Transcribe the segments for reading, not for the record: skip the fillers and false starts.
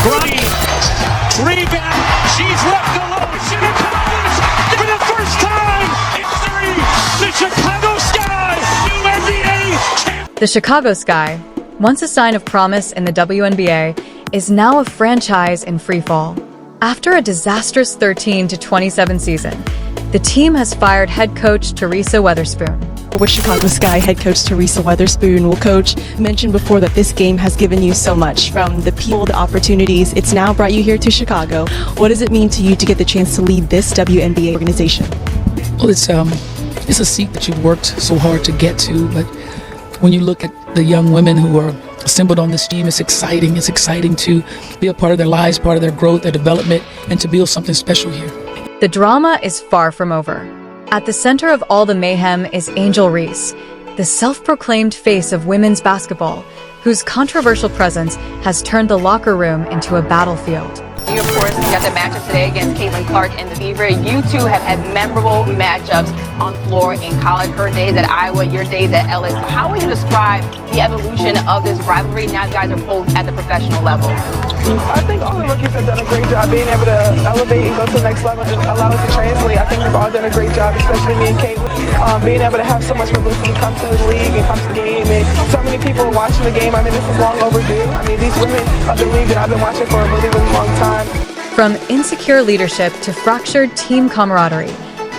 Bronny. Rebound. She's left alone. She recovers for the first time in history. The Chicago Sky, new NBA champion. The Chicago Sky, once a sign of promise in the WNBA, is now a franchise in freefall. After a disastrous 13-27 season, the team has fired head coach Reese Witherspoon. With Chicago Sky head coach Reese Witherspoon. Well, coach mentioned before that this game has given you so much, from the people, the opportunities. It's now brought you here to Chicago. What does it mean to you to get the chance to lead this WNBA organization? Well, it's a seat that you've worked so hard to get to, but when you look at the young women who are assembled on this team, it's exciting. It's exciting to be a part of their lives, part of their growth, their development, and to build something special here. The drama is far from over. At the center of all the mayhem is Angel Reese, the self-proclaimed face of women's basketball, whose controversial presence has turned the locker room into a battlefield. You, of course, got the matchup today against Caitlin Clark and the Fever. You two have had memorable matchups on the floor in college. Her days at Iowa, your days at LA. So how would you describe the evolution of this rivalry now you guys are both at the professional level? I think all the rookies have done a great job being able to elevate and go to the next level and allow us to translate. I think we've all done a great job, especially me and Caitlin, being able to have so much publicity come to the league and come to the game. And so many people watching the game. I mean, this is long overdue. I mean, these women of the league that I've been watching for a really, really long time. From insecure leadership to fractured team camaraderie,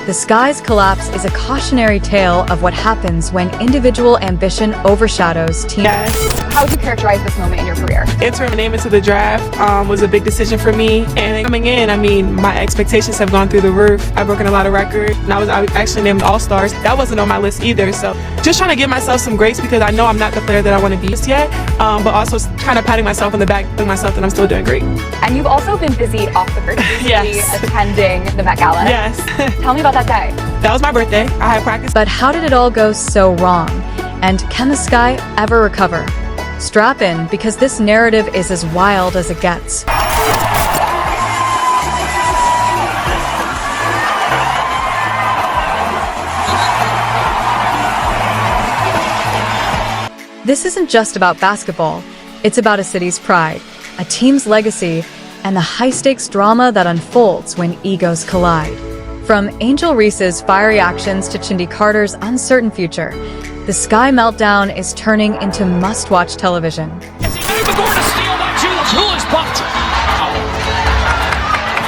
the Sky's collapse is a cautionary tale of what happens when individual ambition overshadows team. Yes. How would you characterize this moment in your career? Entering my name into the draft was a big decision for me. And coming in, I mean, my expectations have gone through the roof. I've broken a lot of records. And I was actually named All-Stars. That wasn't on my list either. So just trying to give myself some grace, because I know I'm not the player that I want to be just yet. But also kind of patting myself on the back, telling myself that I'm still doing great. And you've also been busy off the court, Yes. attending the Met Gala. Yes. Tell me about that day. That was my birthday. I had practice. But how did it all go so wrong? And can the Sky ever recover? Strap in, because this narrative is as wild as it gets. This isn't just about basketball. It's about a city's pride, a team's legacy, and the high-stakes drama that unfolds when egos collide. From Angel Reese's fiery actions to Chindy Carter's uncertain future, the Sky meltdown is turning into must-watch television. As he made the door to steal by Jules. Jules bumped.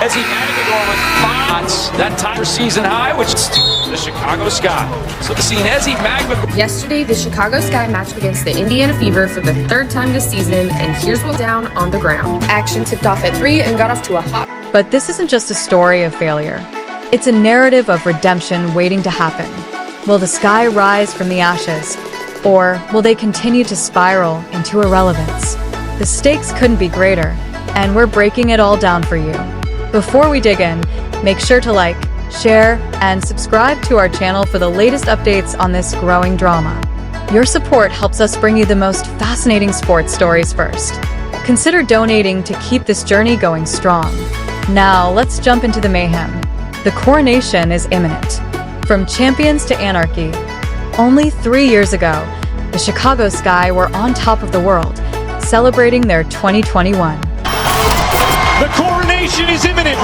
As he added the door with 5 that time season high, which is the Chicago Sky. So the scene as he magma. Yesterday, the Chicago Sky matched against the Indiana Fever for the third time this season, and here's what down on the ground. Action tipped off at 3 and got off to a hot. But this isn't just a story of failure. It's a narrative of redemption waiting to happen. Will the Sky rise from the ashes, or will they continue to spiral into irrelevance? The stakes couldn't be greater, and we're breaking it all down for you. Before we dig in, make sure to like, share, and subscribe to our channel for the latest updates on this growing drama. Your support helps us bring you the most fascinating sports stories first. Consider donating to keep this journey going strong. Now, let's jump into the mayhem. The coronation is imminent. From champions to anarchy. Only 3 years ago, the Chicago Sky were on top of the world, celebrating their 2021. The coronation is imminent.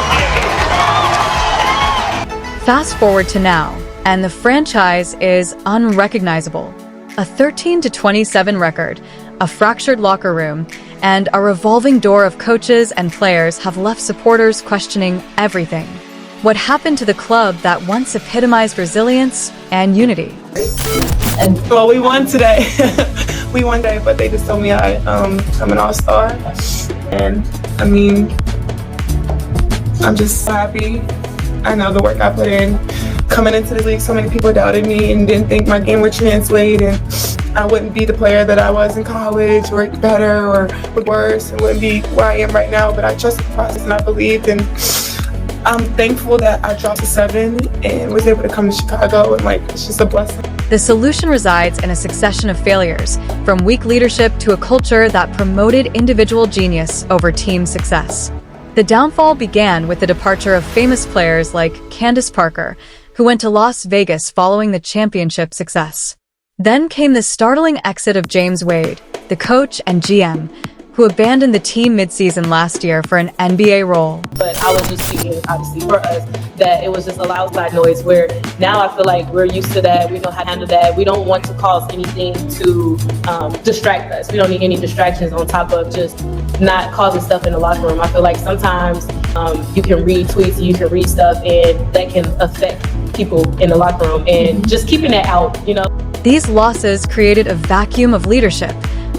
Fast forward to now, and the franchise is unrecognizable. A 13-27 record, a fractured locker room, and a revolving door of coaches and players have left supporters questioning everything. What happened to the club that once epitomized resilience and unity? Well, we won today. We won today, but they just told me I'm an all-star. And I mean, I'm just happy. I know the work I put in. Coming into the league, so many people doubted me and didn't think my game would translate, and I wouldn't be the player that I was in college, or better, or worse, and wouldn't be where I am right now. But I trusted the process and I believed, and I'm thankful that I dropped to 7 and was able to come to Chicago, and it's just a blessing. The solution resides in a succession of failures, from weak leadership to a culture that promoted individual genius over team success. The downfall began with the departure of famous players like Candace Parker, who went to Las Vegas following the championship success. Then came the startling exit of James Wade, the coach and GM, who abandoned the team midseason last year for an NBA role. But I was just speaking, obviously, for us, that it was just a loud side noise where now I feel like we're used to that. We know how to handle that. We don't want to cause anything to distract us. We don't need any distractions on top of just not causing stuff in the locker room. I feel like sometimes you can read tweets, you can read stuff, and that can affect people in the locker room. And just keeping that out, you know. These losses created a vacuum of leadership,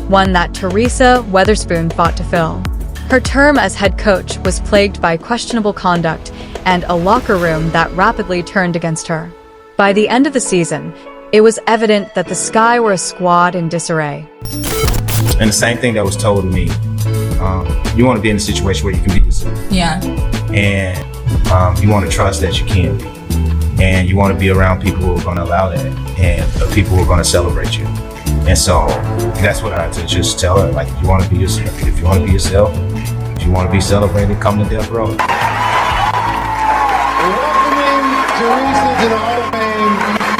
one that Teresa Weatherspoon fought to fill. Her term as head coach was plagued by questionable conduct and a locker room that rapidly turned against her. By the end of the season, it was evident that the Sky were a squad in disarray. And the same thing that was told to me. You want to be in a situation where you can be yourself. Yeah. And you want to trust that you can be. And you want to be around people who are going to allow that, and people who are going to celebrate you. And so that's what I had to just tell her. Like, if you want to be yourself, if you want to be yourself, if you want to be celebrated, come to Death Row. Welcoming Teresa to the Hall of Fame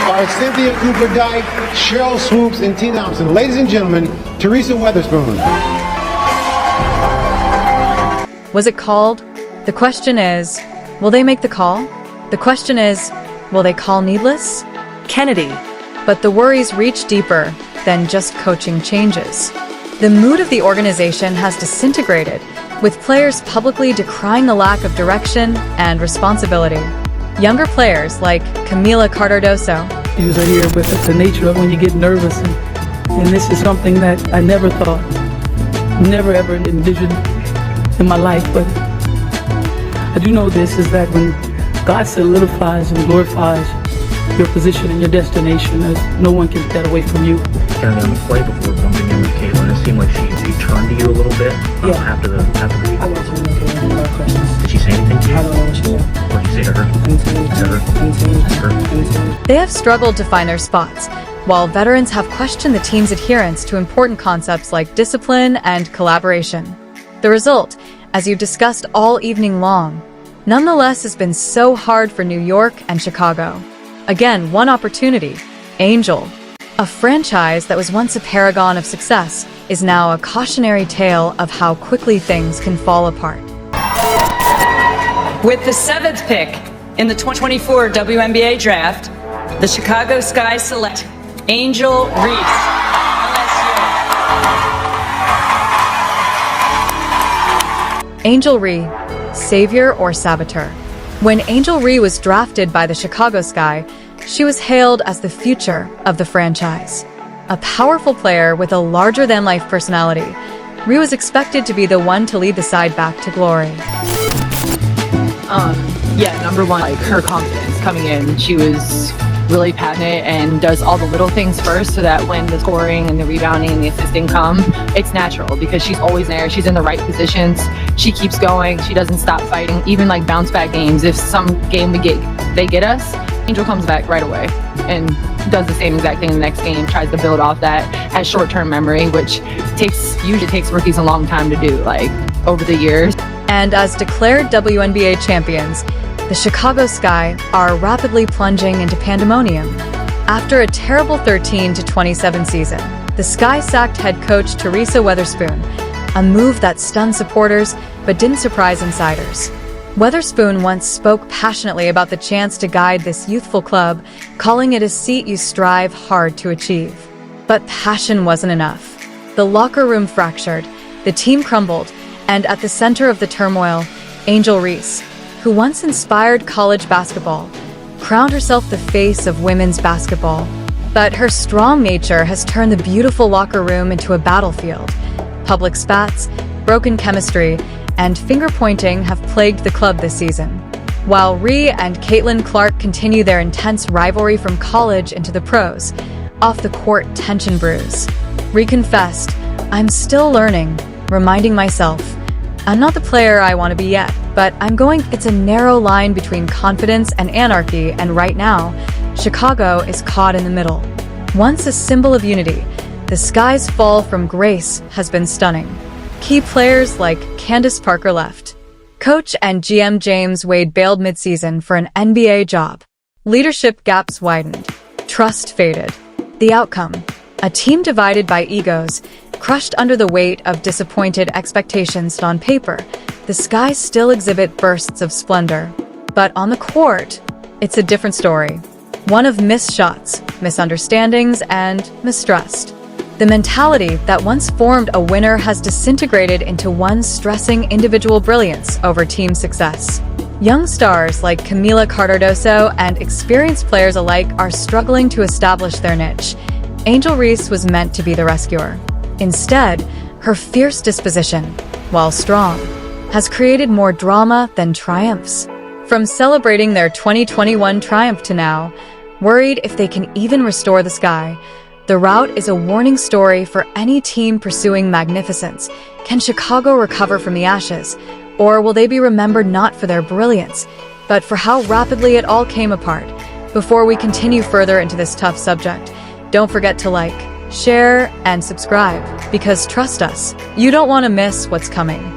are Cynthia Cooper Dyke, Cheryl Swoops, and T. Thompson. Ladies and gentlemen, Teresa Weatherspoon. Was it called? The question is, will they make the call? The question is, will they call needless? Kennedy. But the worries reach deeper than just coaching changes. The mood of the organization has disintegrated, with players publicly decrying the lack of direction and responsibility. Younger players like Camila Cardoso. Issues are here, but it's the nature of when you get nervous, and this is something that I never thought, never ever envisioned in my life. But I do know this is that when God solidifies and glorifies your position and your destination, as no one can take that away from you. Counting on the play before bumping in with Caitlin, it seemed like she turned to you a little bit after the lead. I want to know more questions. Did she say anything to you? I don't know what she said. What did you say to her? They have struggled to find their spots, while veterans have questioned the team's adherence to important concepts like discipline and collaboration. The result, as you've discussed all evening long, nonetheless has been so hard for New York and Chicago. Again, one opportunity, Angel. A franchise that was once a paragon of success is now a cautionary tale of how quickly things can fall apart. With the 7th pick in the 2024 WNBA draft, the Chicago Sky select Angel Reese, LSU. Angel Reese, savior or saboteur? When Angel Reese was drafted by the Chicago Sky, she was hailed as the future of the franchise. A powerful player with a larger-than-life personality, Reese was expected to be the one to lead the side back to glory. Yeah, number one, like her confidence coming in. She was really passionate and does all the little things first so that when the scoring and the rebounding and the assisting come, it's natural because she's always there. She's in the right positions. She keeps going. She doesn't stop fighting. Even like bounce back games. If some game they get us, Angel comes back right away and does the same exact thing in the next game, tries to build off that, has short-term memory, which usually takes rookies a long time to do, like over the years. And as declared WNBA champions, the Chicago Sky are rapidly plunging into pandemonium. After a terrible 13-27 season, the Sky sacked head coach Teresa Weatherspoon, a move that stunned supporters but didn't surprise insiders. Weatherspoon once spoke passionately about the chance to guide this youthful club, calling it a seat you strive hard to achieve. But passion wasn't enough. The locker room fractured, the team crumbled, and at the center of the turmoil, Angel Reese, who once inspired college basketball, crowned herself the face of women's basketball. But her strong nature has turned the beautiful locker room into a battlefield. Public spats, broken chemistry, and finger-pointing have plagued the club this season. While Reese and Caitlin Clark continue their intense rivalry from college into the pros, off-the-court tension brews. Reese confessed, "I'm still learning, reminding myself, I'm not the player I want to be yet, but it's a narrow line between confidence and anarchy, and right now, Chicago is caught in the middle." Once a symbol of unity, the Sky's fall from grace has been stunning. Key players like Candace Parker left. Coach and GM James Wade bailed midseason for an NBA job. Leadership gaps widened. Trust faded. The outcome? A team divided by egos, Crushed under the weight of disappointed expectations on paper, the Sky still exhibit bursts of splendor. But on the court, it's a different story. One of missed shots, misunderstandings, and mistrust. The mentality that once formed a winner has disintegrated into one stressing individual brilliance over team success. Young stars like Camila Cardoso and experienced players alike are struggling to establish their niche. Angel Reese was meant to be the rescuer. Instead, her fierce disposition, while strong, has created more drama than triumphs. From celebrating their 2021 triumph to now, worried if they can even restore the Sky, the rout is a warning story for any team pursuing magnificence. Can Chicago recover from the ashes? Or will they be remembered not for their brilliance, but for how rapidly it all came apart? Before we continue further into this tough subject, don't forget to like, share, and subscribe, because trust us, you don't want to miss what's coming.